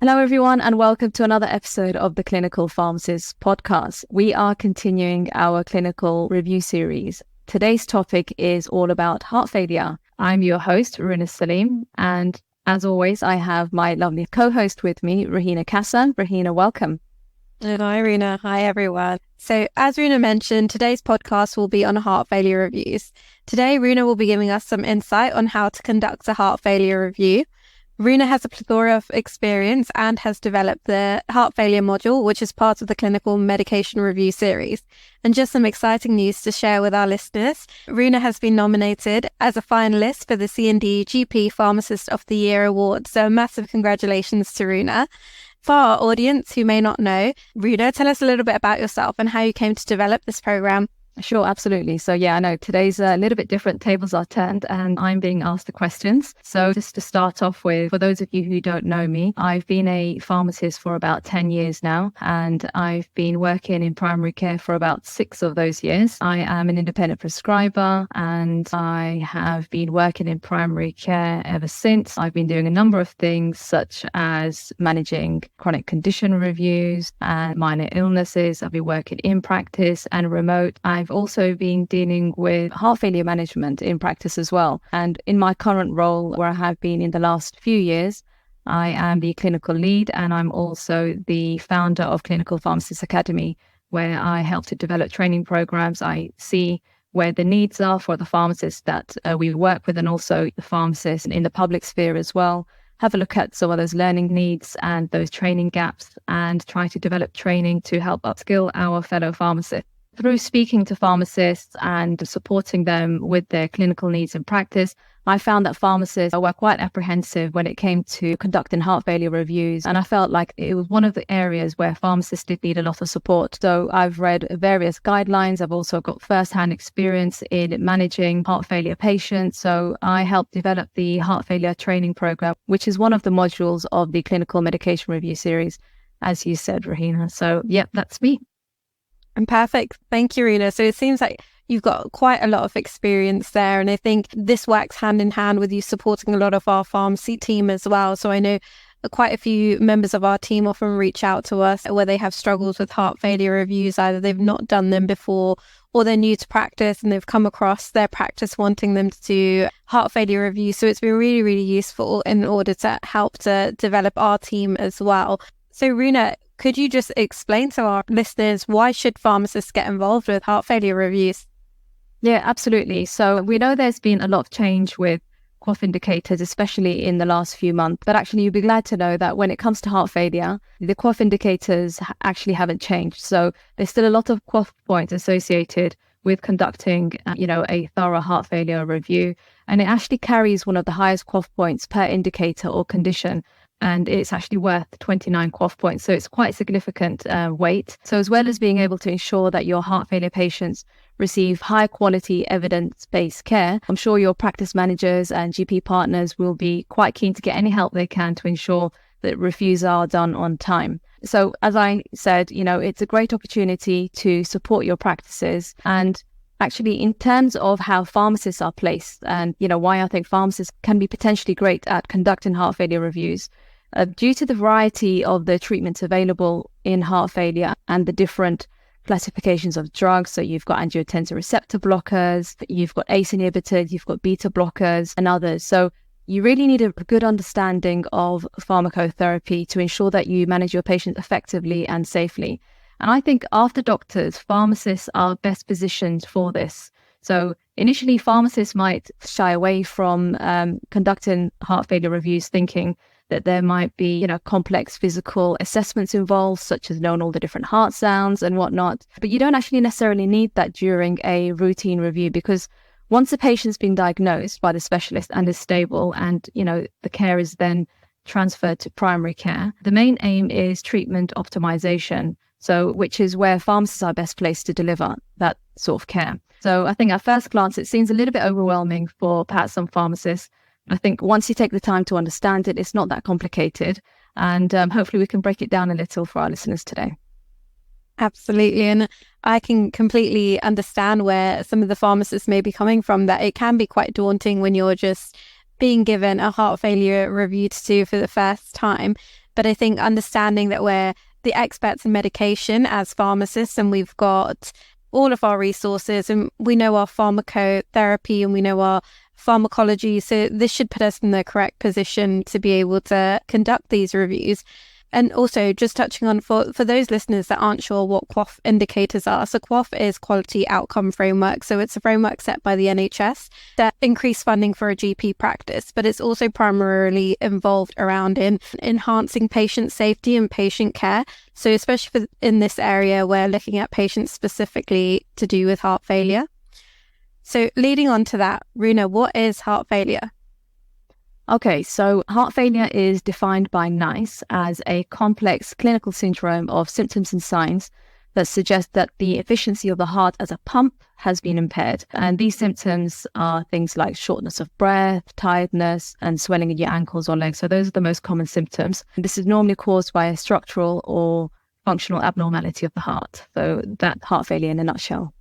Hello, everyone, and welcome to another episode of the Clinical Pharmacist podcast. We are continuing our clinical review series. Today's topic is all about heart failure. I'm your host, Ruhina Kassam, and as always, I have my lovely co-host with me, Ruhina Kassam. Ruhina, welcome. Hi, Ruhina. Hi, everyone. So, as Ruhina mentioned, today's podcast will be on heart failure reviews. Today, Ruhina will be giving us some insight on how to conduct a heart failure review. Ruhina has a plethora of experience and has developed the heart failure module, which is part of the clinical medication review series. And just some exciting news to share with our listeners. Ruhina has been nominated as a finalist for the Senior IP Pharmacist of the Year award. So massive congratulations to Ruhina. For our audience who may not know, Ruhina, tell us a little bit about yourself and how you came to develop this program. Sure, absolutely. So I know today's a little bit different. Tables are turned and I'm being asked the questions. So just to start off with, for those of you who don't know me, I've been a pharmacist for about 10 years now, and I've been working in primary care for about 6 of those years. I am an independent prescriber and I have been working in primary care ever since. I've been doing a number of things such as managing chronic condition reviews and minor illnesses. I've been working in practice and remote. I've also been dealing with heart failure management in practice as well. And in my current role, where I have been in the last few years, I am the clinical lead and I'm also the founder of Clinical Pharmacist Academy, where I help to develop training programs. I see where the needs are for the pharmacists that we work with, and also the pharmacists in the public sphere as well. Have a look at some of those learning needs and those training gaps and try to develop training to help upskill our fellow pharmacists. Through speaking to pharmacists and supporting them with their clinical needs in practice, I found that pharmacists were quite apprehensive when it came to conducting heart failure reviews. And I felt like it was one of the areas where pharmacists did need a lot of support. So I've read various guidelines. I've also got first-hand experience in managing heart failure patients. So I helped develop the heart failure training program, which is one of the modules of the clinical medication review series, as you said, Ruhina. So, that's me. And perfect. Thank you, Ruhina. So it seems like you've got quite a lot of experience there. And I think this works hand in hand with you supporting a lot of our pharmacy team as well. So I know quite a few members of our team often reach out to us where they have struggles with heart failure reviews. Either they've not done them before or they're new to practice and they've come across their practice wanting them to do heart failure reviews. So it's been really, really useful in order to help to develop our team as well. So Ruhina, could you just explain to our listeners, why should pharmacists get involved with heart failure reviews? Yeah, absolutely. So we know there's been a lot of change with cough indicators, especially in the last few months. But actually, you'll be glad to know that when it comes to heart failure, the cough indicators actually haven't changed. So there's still a lot of cough points associated with conducting, a thorough heart failure review. And it actually carries one of the highest cough points per indicator or condition. And it's actually worth 29 cough points. So it's quite significant weight. So as well as being able to ensure that your heart failure patients receive high quality evidence-based care, I'm sure your practice managers and GP partners will be quite keen to get any help they can to ensure that reviews are done on time. So as I said, it's a great opportunity to support your practices. And actually, in terms of how pharmacists are placed and, why I think pharmacists can be potentially great at conducting heart failure reviews, due to the variety of the treatments available in heart failure and the different classifications of drugs. So you've got angiotensin receptor blockers, you've got ACE inhibitors, you've got beta blockers and others. So you really need a good understanding of pharmacotherapy to ensure that you manage your patients effectively and safely. And I think after doctors, pharmacists are best positioned for this. So initially, pharmacists might shy away from conducting heart failure reviews, thinking that there might be, complex physical assessments involved, such as knowing all the different heart sounds and whatnot. But you don't actually necessarily need that during a routine review, because once the patient's been diagnosed by the specialist and is stable and, the care is then transferred to primary care, the main aim is treatment optimization. So, which is where pharmacists are best placed to deliver that sort of care. So I think at first glance, it seems a little bit overwhelming for perhaps some pharmacists. I think once you take the time to understand it, it's not that complicated. And hopefully we can break it down a little for our listeners today. Absolutely. And I can completely understand where some of the pharmacists may be coming from, that it can be quite daunting when you're just being given a heart failure review to do for the first time. But I think understanding that we're the experts in medication as pharmacists, and we've got all of our resources, and we know our pharmacotherapy and we know our pharmacology. So this should put us in the correct position to be able to conduct these reviews. And also just touching on for those listeners that aren't sure what QOF indicators are. So QOF is Quality Outcome Framework. So it's a framework set by the NHS that increase funding for a GP practice, but it's also primarily involved around in enhancing patient safety and patient care. So especially in this area, we're looking at patients specifically to do with heart failure. So leading on to that, Ruhina, what is heart failure? Okay, so heart failure is defined by NICE as a complex clinical syndrome of symptoms and signs that suggest that the efficiency of the heart as a pump has been impaired. And these symptoms are things like shortness of breath, tiredness, and swelling in your ankles or legs. So those are the most common symptoms. This is normally caused by a structural or functional abnormality of the heart. So that's heart failure in a nutshell.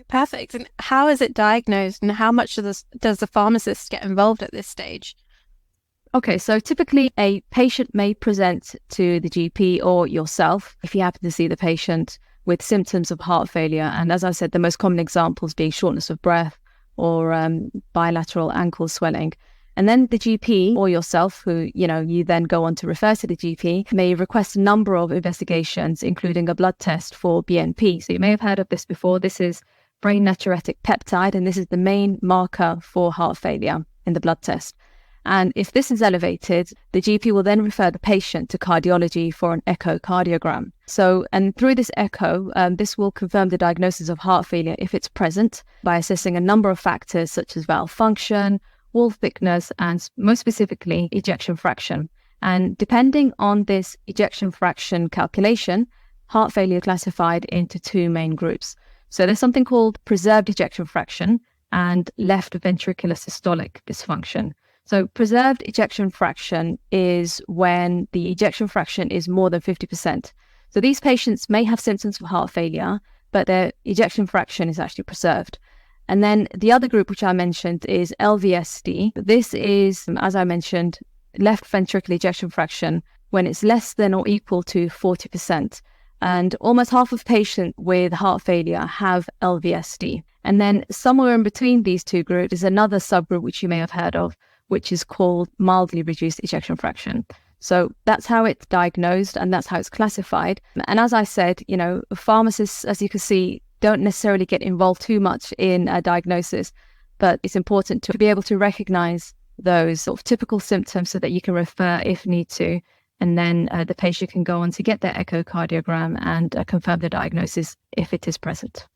Perfect. And how is it diagnosed, and how much does the pharmacist get involved at this stage? Okay, so typically a patient may present to the GP or yourself if you happen to see the patient with symptoms of heart failure. And as I said, the most common examples being shortness of breath or bilateral ankle swelling. And then the GP or yourself, who, you then go on to refer to the GP, may request a number of investigations, including a blood test for BNP. So you may have heard of this before. This is brain natriuretic peptide, and this is the main marker for heart failure in the blood test. And if this is elevated, the GP will then refer the patient to cardiology for an echocardiogram. And through this echo, this will confirm the diagnosis of heart failure if it's present by assessing a number of factors such as valve function, wall thickness, and most specifically, ejection fraction. And depending on this ejection fraction calculation, heart failure is classified into two main groups. So there's something called preserved ejection fraction and left ventricular systolic dysfunction. So preserved ejection fraction is when the ejection fraction is more than 50%. So these patients may have symptoms of heart failure, but their ejection fraction is actually preserved. And then the other group, which I mentioned, is LVSD. This is, as I mentioned, left ventricular ejection fraction when it's less than or equal to 40%. And almost half of patients with heart failure have LVSD. And then somewhere in between these two groups is another subgroup, which you may have heard of, which is called mildly reduced ejection fraction. So that's how it's diagnosed and that's how it's classified. And as I said, pharmacists, as you can see, don't necessarily get involved too much in a diagnosis, but it's important to be able to recognize those sort of typical symptoms so that you can refer if need to. And then the patient can go on to get their echocardiogram and confirm the diagnosis if it is present.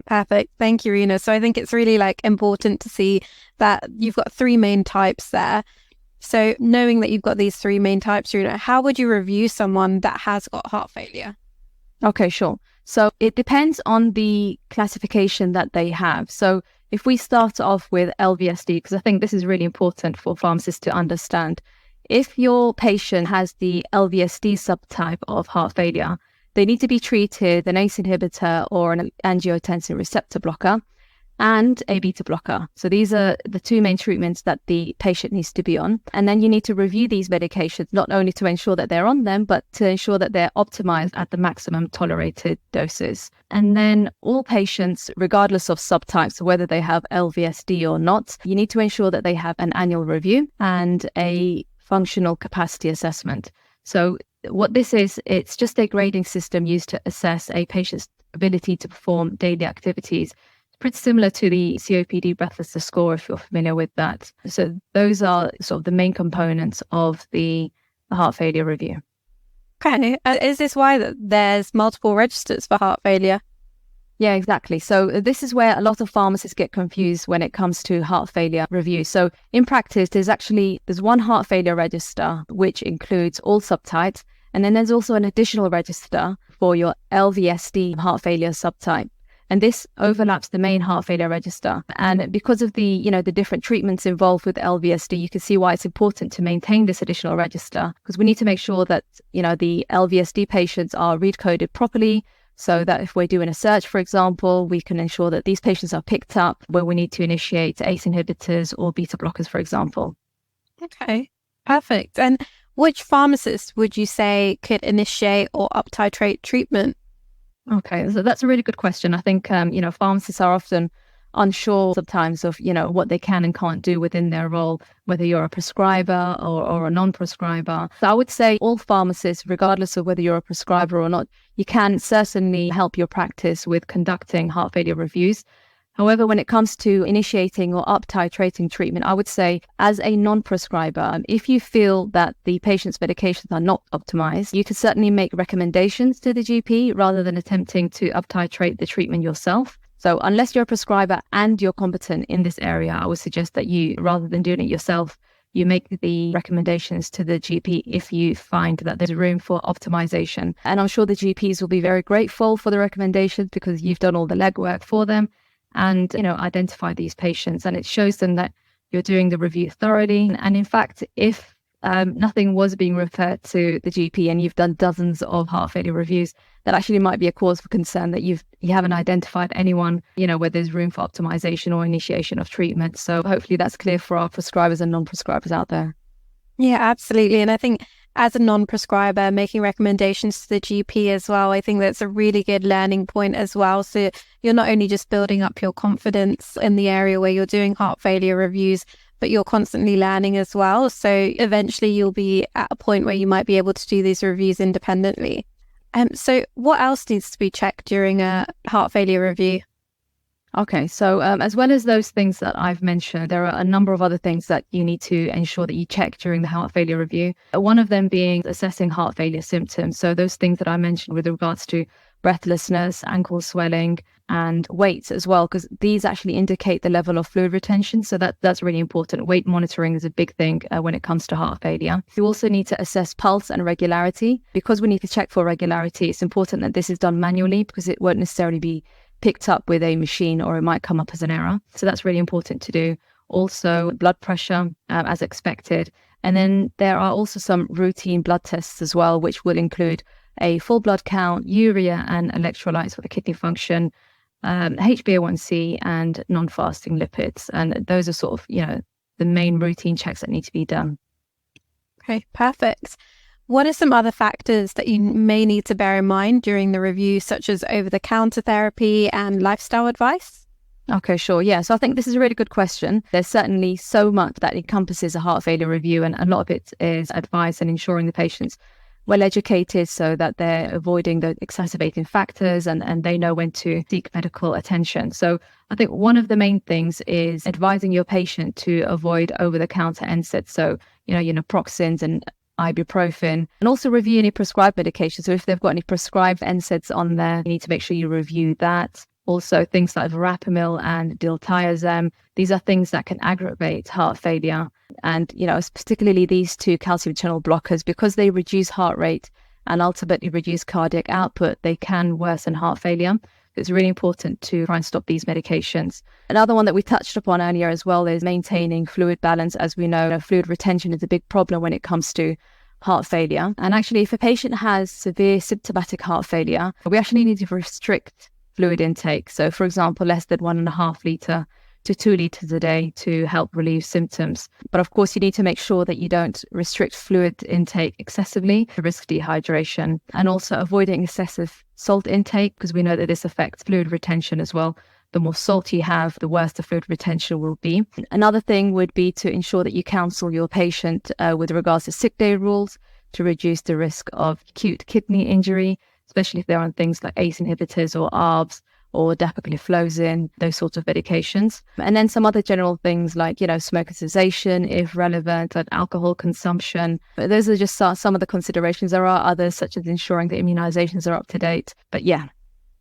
Perfect. Thank you, Ruhina. So I think it's really important to see that you've got three main types there. So knowing that you've got these three main types, Ruhina, how would you review someone that has got heart failure? Okay, sure. So it depends on the classification that they have. So if we start off with LVSD, because I think this is really important for pharmacists to understand, if your patient has the LVSD subtype of heart failure, they need to be treated an ACE inhibitor or an angiotensin receptor blocker and a beta blocker. So these are the two main treatments that the patient needs to be on. And then you need to review these medications, not only to ensure that they're on them, but to ensure that they're optimized at the maximum tolerated doses. And then all patients, regardless of subtypes, whether they have LVSD or not, you need to ensure that they have an annual review and a functional capacity assessment. So what this is, it's just a grading system used to assess a patient's ability to perform daily activities. It's pretty similar to the COPD breathlessness score, if you're familiar with that. So those are sort of the main components of the heart failure review. Okay. Is this why there's multiple registers for heart failure? Yeah, exactly. So this is where a lot of pharmacists get confused when it comes to heart failure review. So in practice, there's one heart failure register, which includes all subtypes. And then there's also an additional register for your LVSD heart failure subtype. And this overlaps the main heart failure register. And because of the different treatments involved with LVSD, you can see why it's important to maintain this additional register, because we need to make sure that, the LVSD patients are read coded properly, so that if we're doing a search, for example, we can ensure that these patients are picked up where we need to initiate ACE inhibitors or beta blockers, for example. Okay, perfect. And Which pharmacist would you say could initiate or up-titrate treatment? Okay, so that's a really good question. I think, pharmacists are often unsure sometimes of, what they can and can't do within their role, whether you're a prescriber or a non-prescriber. So I would say all pharmacists, regardless of whether you're a prescriber or not, you can certainly help your practice with conducting heart failure reviews. However, when it comes to initiating or up-titrating treatment, I would say as a non-prescriber, if you feel that the patient's medications are not optimized, you could certainly make recommendations to the GP rather than attempting to up-titrate the treatment yourself. So unless you're a prescriber and you're competent in this area, I would suggest that you, rather than doing it yourself, you make the recommendations to the GP if you find that there's room for optimization. And I'm sure the GPs will be very grateful for the recommendations because you've done all the legwork for them and, identify these patients. And it shows them that you're doing the review thoroughly. And in fact, if nothing was being referred to the GP and you've done dozens of heart failure reviews, that actually might be a cause for concern that you haven't identified anyone, where there's room for optimization or initiation of treatment. So hopefully that's clear for our prescribers and non-prescribers out there. Yeah, absolutely. And I think as a non-prescriber, making recommendations to the GP as well, I think that's a really good learning point as well. So you're not only just building up your confidence in the area where you're doing heart failure reviews, but you're constantly learning as well. So eventually you'll be at a point where you might be able to do these reviews independently. So what else needs to be checked during a heart failure review? Okay, so as well as those things that I've mentioned, there are a number of other things that you need to ensure that you check during the heart failure review. One of them being assessing heart failure symptoms. So those things that I mentioned with regards to breathlessness, ankle swelling, and weight as well, because these actually indicate the level of fluid retention. So that's really important. Weight monitoring is a big thing when it comes to heart failure. You also need to assess pulse and regularity. Because we need to check for regularity, it's important that this is done manually because it won't necessarily be picked up with a machine or it might come up as an error. So that's really important to do. Also, blood pressure as expected. And then there are also some routine blood tests as well, which will include a full blood count, urea and electrolytes for the kidney function, HbA1c and non-fasting lipids. And those are sort of, the main routine checks that need to be done. Okay, perfect. What are some other factors that you may need to bear in mind during the review, such as over-the-counter therapy and lifestyle advice? Okay, sure. Yeah. So I think this is a really good question. There's certainly so much that encompasses a heart failure review, and a lot of it is advice and ensuring the patient's well educated so that they're avoiding the exacerbating factors and they know when to seek medical attention. So I think one of the main things is advising your patient to avoid over-the-counter NSAIDs. So, naproxens and ibuprofen, and also review any prescribed medications. So if they've got any prescribed NSAIDs on there, you need to make sure you review that. Also things like verapamil and diltiazem. These are things that can aggravate heart failure. And, particularly these two calcium channel blockers, because they reduce heart rate and ultimately reduce cardiac output, they can worsen heart failure. It's really important to try and stop these medications. Another one that we touched upon earlier as well is maintaining fluid balance. As we know, fluid retention is a big problem when it comes to heart failure. And actually, if a patient has severe symptomatic heart failure, we actually need to restrict fluid intake. So, for example, less than 1.5 litre to 2 litres a day to help relieve symptoms. But of course, you need to make sure that you don't restrict fluid intake excessively to risk dehydration, and also avoiding excessive salt intake because we know that this affects fluid retention as well. The more salt you have, the worse the fluid retention will be. Another thing would be to ensure that you counsel your patient with regards to sick day rules to reduce the risk of acute kidney injury, especially if they're on things like ACE inhibitors or ARBs or dapagliflozin, those sorts of medications. And then some other general things like, smoker cessation, if relevant, and alcohol consumption. But those are just some of the considerations. There are others, such as ensuring that immunizations are up to date. But yeah,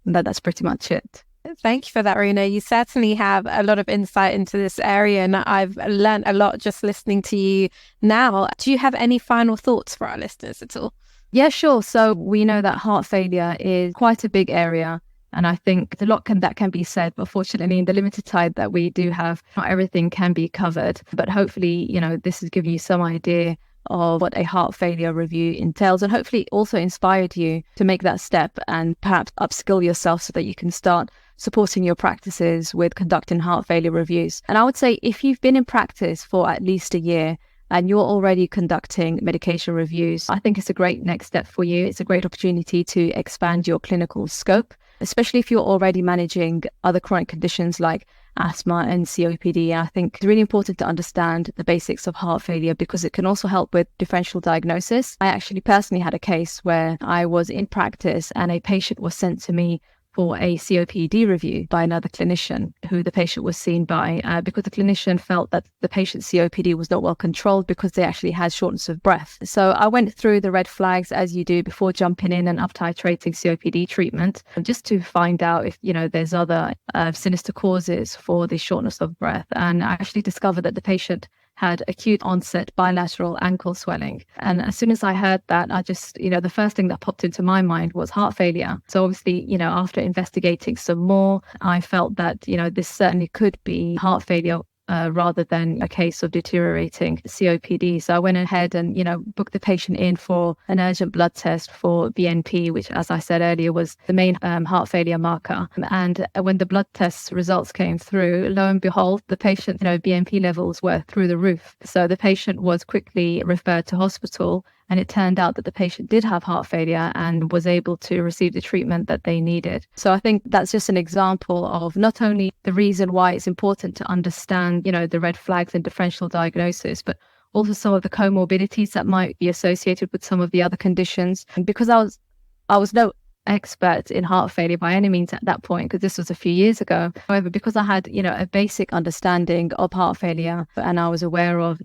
that's pretty much it. Thank you for that, Ruhina. You certainly have a lot of insight into this area, and I've learned a lot just listening to you now. Do you have any final thoughts for our listeners at all? Yeah, sure. So we know that heart failure is quite a big area. And I think a lot that can be said, but fortunately in the limited time that we do have, not everything can be covered. But hopefully, this has given you some idea of what a heart failure review entails, and hopefully also inspired you to make that step and perhaps upskill yourself so that you can start supporting your practices with conducting heart failure reviews. And I would say if you've been in practice for at least a year, and you're already conducting medication reviews, I think it's a great next step for you. It's a great opportunity to expand your clinical scope, especially if you're already managing other chronic conditions like asthma and COPD. I think it's really important to understand the basics of heart failure because it can also help with differential diagnosis. I actually personally had a case where I was in practice and a patient was sent to me for a COPD review by another clinician who the patient was seen by because the clinician felt that the patient's COPD was not well controlled because they actually had shortness of breath. So I went through the red flags as you do before jumping in and up-titrating COPD treatment, just to find out if, there's other sinister causes for the shortness of breath. And I actually discovered that the patient had acute onset bilateral ankle swelling. And as soon as I heard that, I just, the first thing that popped into my mind was heart failure. So obviously, after investigating some more, I felt that, this certainly could be heart failure rather than a case of deteriorating COPD. So I went ahead and, booked the patient in for an urgent blood test for BNP, which, as I said earlier, was the main heart failure marker. And when the blood test results came through, lo and behold, the patient, BNP levels were through the roof. So the patient was quickly referred to hospital. And it turned out that the patient did have heart failure and was able to receive the treatment that they needed. So I think that's just an example of not only the reason why it's important to understand, the red flags and differential diagnosis, but also some of the comorbidities that might be associated with some of the other conditions. And because I was no expert in heart failure by any means at that point, because this was a few years ago. However, because I had, a basic understanding of heart failure and I was aware of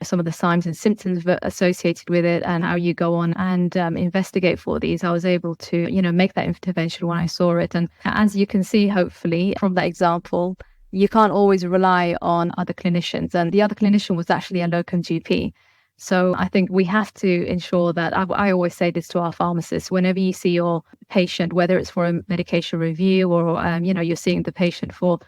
some of the signs and symptoms associated with it and how you go on and investigate for these, I was able to, make that intervention when I saw it. And as you can see, hopefully from that example, you can't always rely on other clinicians. And the other clinician was actually a locum GP. So I think we have to ensure that, I always say this to our pharmacists, whenever you see your patient, whether it's for a medication review or, you're seeing the patient for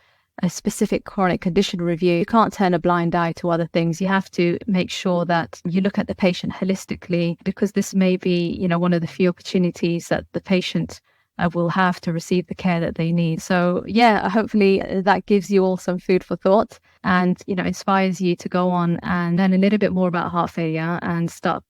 a specific chronic condition review, you can't turn a blind eye to other things. You have to make sure that you look at the patient holistically, because this may be, one of the few opportunities that the patient will have to receive the care that they need. So yeah, hopefully that gives you all some food for thought and, inspires you to go on and learn a little bit more about heart failure and start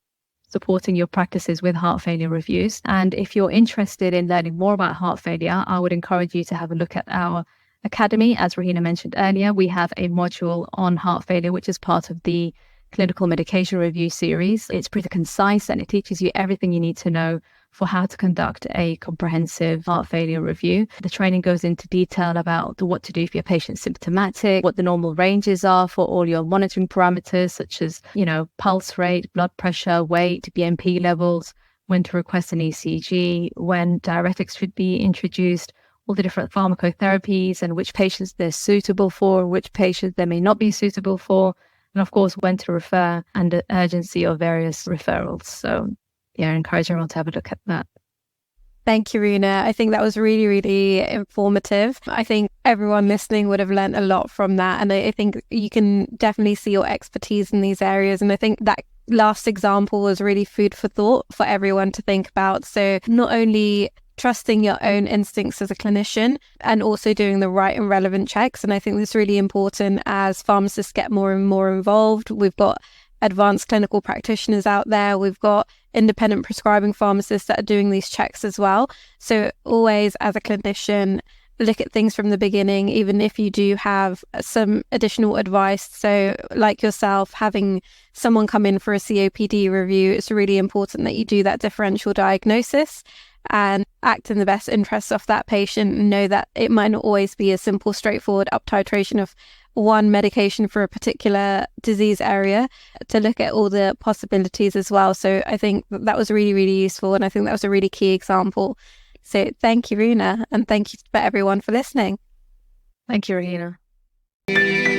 supporting your practices with heart failure reviews. And if you're interested in learning more about heart failure, I would encourage you to have a look at our academy. As Ruhina mentioned earlier, we have a module on heart failure, which is part of the clinical medication review series. It's pretty concise and it teaches you everything you need to know for how to conduct a comprehensive heart failure review. The training goes into detail about what to do if your patient's symptomatic, what the normal ranges are for all your monitoring parameters, such as, pulse rate, blood pressure, weight, BNP levels, when to request an ECG, when diuretics should be introduced, all the different pharmacotherapies and which patients they're suitable for, which patients they may not be suitable for, and of course, when to refer and the urgency of various referrals. So yeah, I encourage everyone to have a look at that. Thank you, Ruhina. I think that was really, really informative. I think everyone listening would have learned a lot from that. And I think you can definitely see your expertise in these areas. And I think that last example was really food for thought for everyone to think about. So not only trusting your own instincts as a clinician and also doing the right and relevant checks. And I think that's really important as pharmacists get more and more involved. We've got advanced clinical practitioners out there. We've got independent prescribing pharmacists that are doing these checks as well. So always, as a clinician, look at things from the beginning, even if you do have some additional advice. So like yourself, having someone come in for a COPD review, it's really important that you do that differential diagnosis and act in the best interests of that patient and know that it might not always be a simple, straightforward up titration of one medication for a particular disease area, to look at all the possibilities as well. So I think that was really, really useful. And I think that was a really key example. So thank you, Ruhina, and thank you for everyone for listening. Thank you, Ruhina.